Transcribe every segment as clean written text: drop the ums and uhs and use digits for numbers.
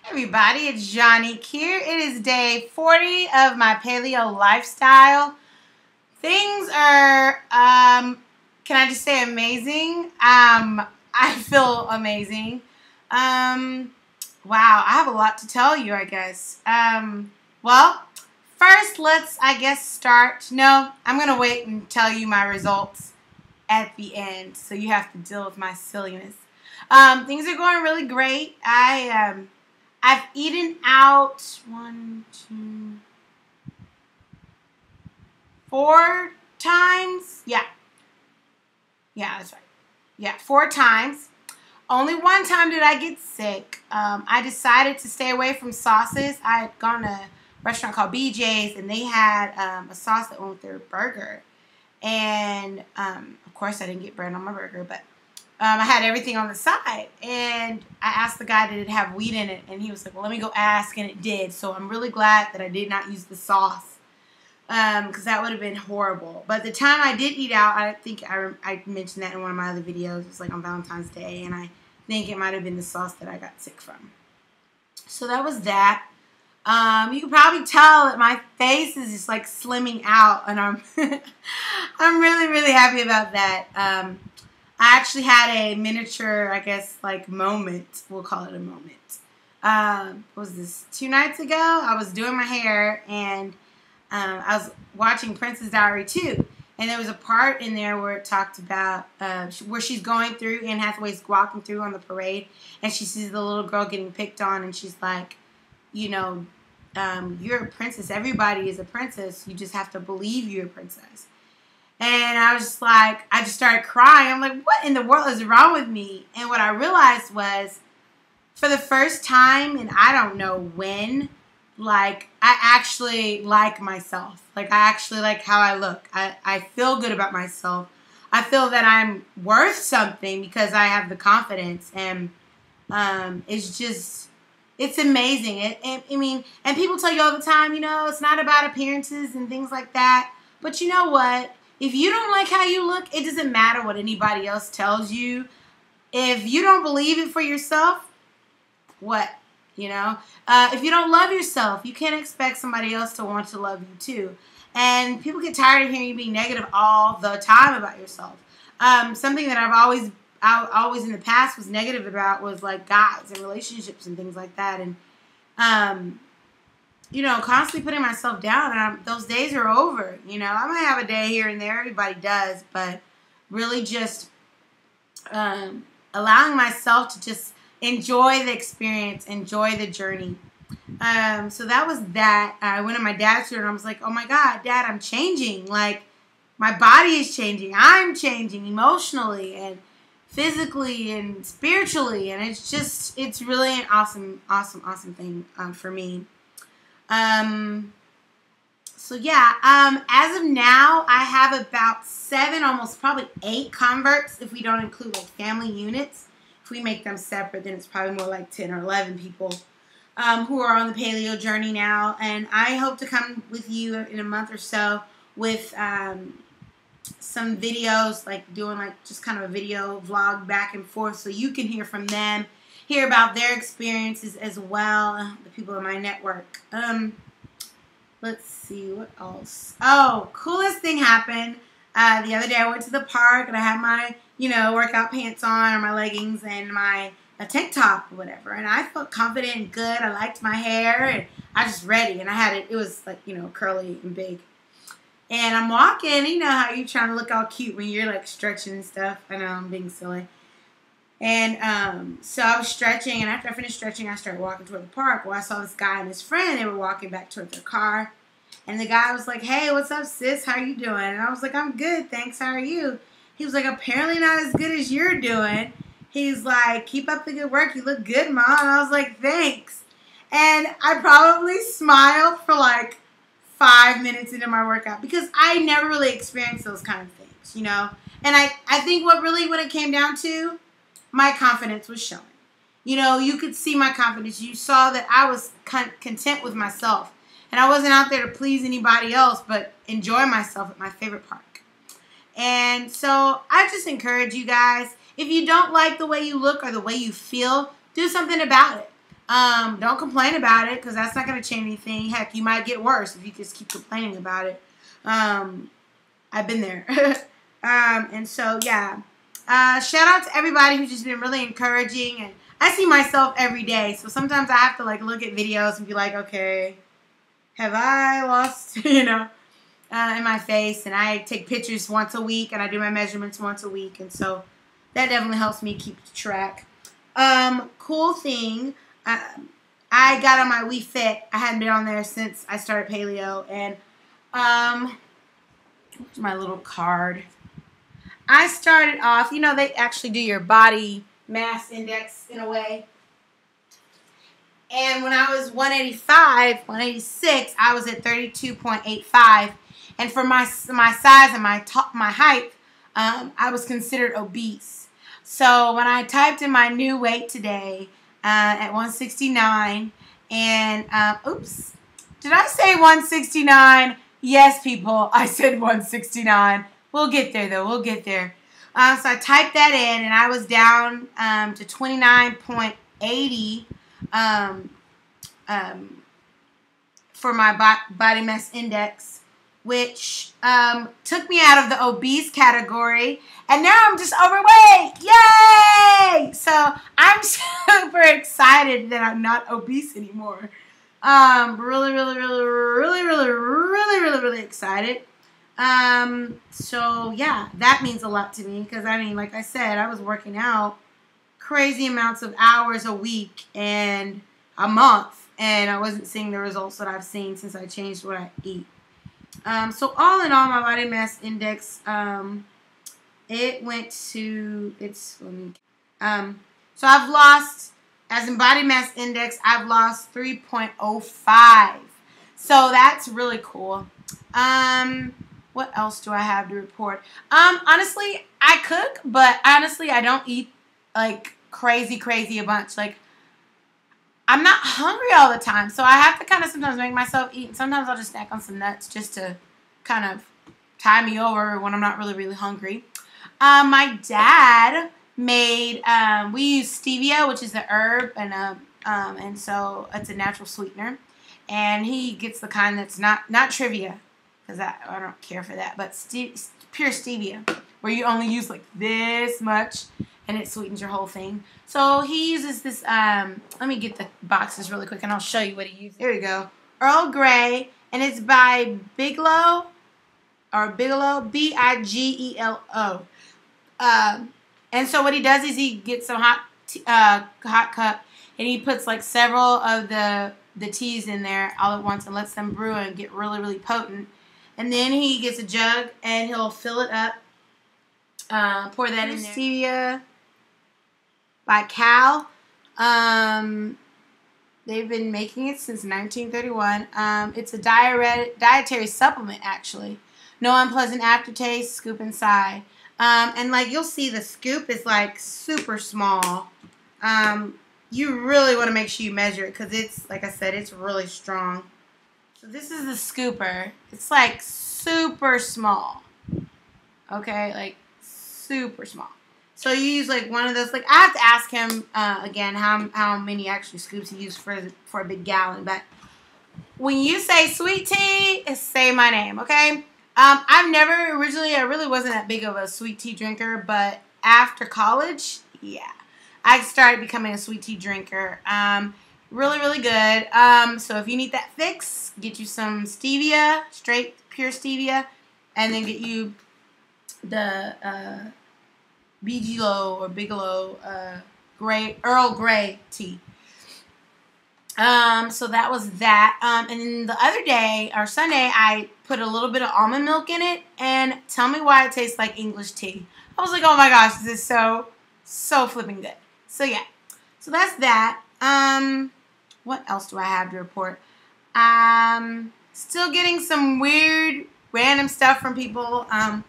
Everybody, it's Johnny here. It is day 40 of my paleo lifestyle. Things are, can I just say amazing? I feel amazing. Wow, I have a lot to tell you, I guess. Well, first let's, start. No, I'm going to wait and tell you my results at the end, so you have to deal with my silliness. Things are going really great. I've eaten out 4 times. Yeah, that's right. Yeah, 4 times. Only one time did I get sick. I decided to stay away from sauces. I had gone to a restaurant called BJ's, and they had a sauce that went with their burger. And, of course, I didn't get bread on my burger, but I had everything on the side, and I asked the guy, did it have wheat in it? And he was like, well, let me go ask, and it did. So I'm really glad that I did not use the sauce, because that would have been horrible. But the time I did eat out, I think I mentioned that in one of my other videos. It was like on Valentine's Day, and I think it might have been the sauce that I got sick from. So that was that. You can probably tell that my face is just like slimming out, and I'm I'm really, really happy about that. I actually had a miniature, like moment. We'll call it a moment. What was this? 2 nights ago, I was doing my hair, and I was watching Princess Diary 2. And there was a part in there where it talked about where she's going through, Anne Hathaway's walking through on the parade, and she sees the little girl getting picked on, and she's like, you know, you're a princess. Everybody is a princess. You just have to believe you're a princess. And I was just like, I just started crying. I'm like, what in the world is wrong with me? And what I realized was, for the first time, and I don't know when, like, I actually like myself. Like, I actually like how I look. I feel good about myself. I feel that I'm worth something because I have the confidence. And it's just, it's amazing. I mean, and people tell you all the time, you know, it's not about appearances and things like that. But you know what? If you don't like how you look, it doesn't matter what anybody else tells you. If you don't believe it for yourself, what? You know? If you don't love yourself, you can't expect somebody else to want to love you too. And people get tired of hearing you being negative all the time about yourself. Something that I've always in the past was negative about was like guys and relationships and things like that. And, you know, constantly putting myself down, and those days are over. You know, I might have a day here and there. Everybody does. But really just allowing myself to just enjoy the experience, enjoy the journey. So that was that. I went to my dad's room, and I was like, oh, my God, Dad, I'm changing. Like, my body is changing. I'm changing emotionally and physically and spiritually. And it's just, it's really an awesome, awesome, awesome thing for me. So yeah, as of now, I have about 7, almost probably 8 converts if we don't include like family units. If we make them separate, then it's probably more like 10 or 11 people, who are on the paleo journey now. And I hope to come with you in a month or so with, some videos, like doing like just kind of a video vlog back and forth so you can hear from them, hear about their experiences as well, the people in my network. Let's see, what else? Oh, coolest thing happened. The other day I went to the park, and I had my, you know, workout pants on, or my leggings, and my tank top or whatever. And I felt confident and good. I liked my hair, and I was just ready. And I had it was like, you know, curly and big. And I'm walking, you know how you're trying to look all cute when you're like stretching and stuff. I know I'm being silly. And so I was stretching, and after I finished stretching, I started walking toward the park. Well, I saw this guy and his friend. They were walking back toward their car. And the guy was like, hey, what's up, sis? How you doing? And I was like, I'm good, thanks. How are you? He was like, apparently not as good as you're doing. He's like, keep up the good work. You look good, Mom. And I was like, thanks. And I probably smiled for like 5 minutes into my workout because I never really experienced those kind of things, you know. And I think what it came down to, my confidence was showing. You know, you could see my confidence. You saw that I was content with myself. And I wasn't out there to please anybody else, but enjoy myself at my favorite park. And so I just encourage you guys, if you don't like the way you look or the way you feel, do something about it. Don't complain about it, because that's not going to change anything. Heck, you might get worse if you just keep complaining about it. I've been there. And so, yeah. Shout out to everybody who's just been really encouraging. And I see myself every day. So sometimes I have to, like, look at videos and be like, okay, have I lost, you know, in my face? And I take pictures once a week, and I do my measurements once a week. And so that definitely helps me keep track. Cool thing. I got on my Wii Fit. I hadn't been on there since I started paleo. And, here's my little card. I started off, you know, they actually do your body mass index in a way. And when I was 185, 186, I was at 32.85. And for my size and my height, I was considered obese. So when I typed in my new weight today at 169, and oops, did I say 169? Yes, people, I said 169. We'll get there, though. We'll get there. So I typed that in, and I was down to 29.80 for my body mass index, which took me out of the obese category, and now I'm just overweight. Yay! So I'm super excited that I'm not obese anymore. Really excited. So yeah, that means a lot to me, because I mean, like I said, I was working out crazy amounts of hours a week and a month, and I wasn't seeing the results that I've seen since I changed what I eat. So all in all, my body mass index, it went to, so I've lost, as in body mass index, I've lost 3.05. So that's really cool. What else do I have to report? Honestly, I cook, but honestly, I don't eat like crazy a bunch. Like, I'm not hungry all the time, so I have to kind of sometimes make myself eat. And sometimes I'll just snack on some nuts just to kind of tie me over when I'm not really hungry. My dad made, we use stevia, which is a herb, and so it's a natural sweetener. And he gets the kind that's not trivia, because I don't care for that, but pure stevia, where you only use like this much, and it sweetens your whole thing. So he uses this, let me get the boxes really quick, and I'll show you what he uses. There we go. Earl Grey, and it's by Bigelow, B-I-G-E-L-O. And so what he does is he gets some hot cup, and he puts like several of the teas in there all at once and lets them brew and get really potent. And then he gets a jug and he'll fill it up, pour that in there. Stevia by Cal. They've been making it since 1931. It's a dietary supplement, actually. No unpleasant aftertaste, scoop inside. And like you'll see, the scoop is like super small. You really want to make sure you measure it, because it's, like I said, it's really strong. So this is the scooper. It's like super small. Okay, like super small. So you use like one of those. Like, I have to ask him again how many actually scoops he used for a big gallon. But when you say sweet tea, say my name, okay? I've never originally, I really wasn't that big of a sweet tea drinker, but after college, yeah, I started becoming a sweet tea drinker. Really good. So if you need that fix, get you some stevia, straight pure stevia, and then get you the Bigelow Earl Grey tea. So that was that. And then the other day, or Sunday, I put a little bit of almond milk in it, and tell me why it tastes like English tea. I was like, oh my gosh, this is so flipping good. So yeah, so that's that. What else do I have to report? Still getting some weird, random stuff from people. I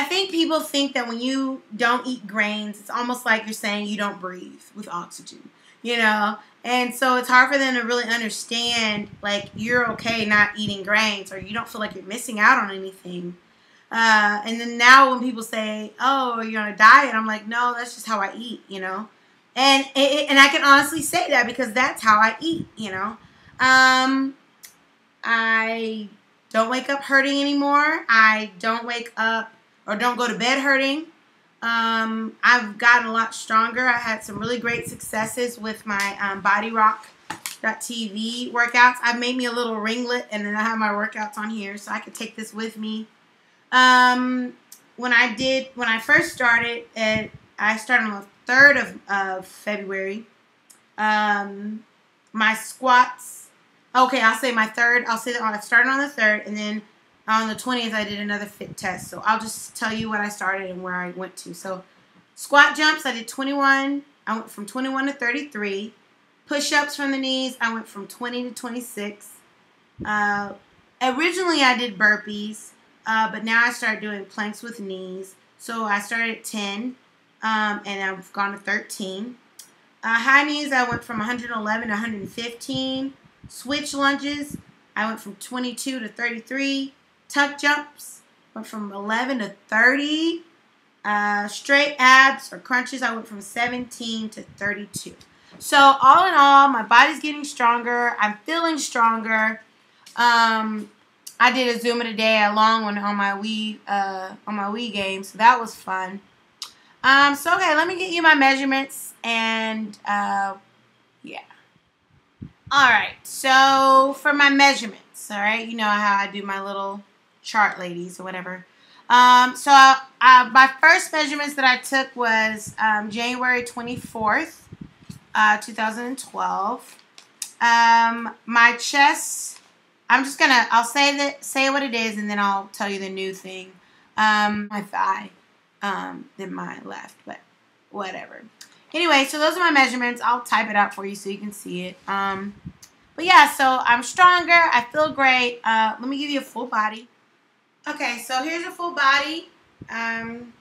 think people think that when you don't eat grains, it's almost like you're saying you don't breathe with oxygen, you know? And so it's hard for them to really understand, like, you're okay not eating grains, or you don't feel like you're missing out on anything. And then now when people say, oh, you're on a diet, I'm like, no, that's just how I eat, you know? And I can honestly say that because that's how I eat, you know. I don't wake up hurting anymore. I don't wake up or don't go to bed hurting. I've gotten a lot stronger. I had some really great successes with my BODYROCK.TV workouts. I've made me a little ringlet, and then I have my workouts on here, so I could take this with me. When I first started, I started on the 3rd of February. My squats, okay, I'll say my 3rd. I'll say that I started on the 3rd, and then on the 20th, I did another fit test. So I'll just tell you what I started and where I went to. So squat jumps, I did 21. I went from 21 to 33. Push-ups from the knees, I went from 20 to 26. Originally, I did burpees, but now I started doing planks with knees. So I started at 10, and I've gone to 13. High knees, I went from 111 to 115. Switch lunges, I went from 22 to 33. Tuck jumps, went from 11 to 30. Straight abs or crunches, I went from 17 to 32. So all in all, my body's getting stronger. I'm feeling stronger. I did a Zoom today, a long one on my Wii game, so that was fun. So okay, let me get you my measurements and yeah. All right, so for my measurements, all right, you know how I do my little chart, ladies, or whatever. So my first measurements that I took was January 24th, 2012. My chest, I'll say what it is, and then I'll tell you the new thing. My thigh, then my left, but whatever. Anyway, so those are my measurements. I'll type it out for you so you can see it. But yeah, so I'm stronger. I feel great. Let me give you a full body. Okay, so here's a full body. Starting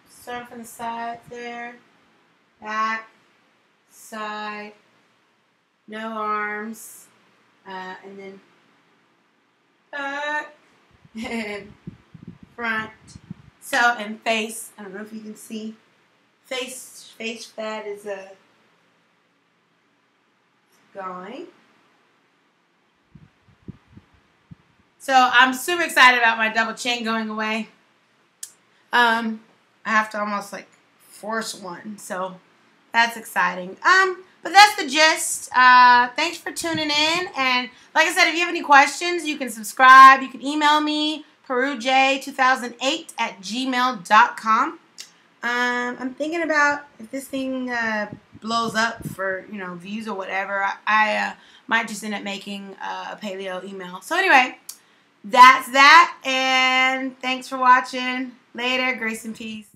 from the side there, back, side, no arms, and then back, and front, so, and face. I don't know if you can see. Face fat is going. So I'm super excited about my double chin going away. I have to almost like force one, so that's exciting. But that's the gist. Thanks for tuning in, and like I said, if you have any questions, you can subscribe. You can email me, peruj2008@gmail.com. I'm thinking about if this thing blows up for, you know, views or whatever, I might just end up making a paleo email. So anyway, that's that, and thanks for watching. Later, grace and peace.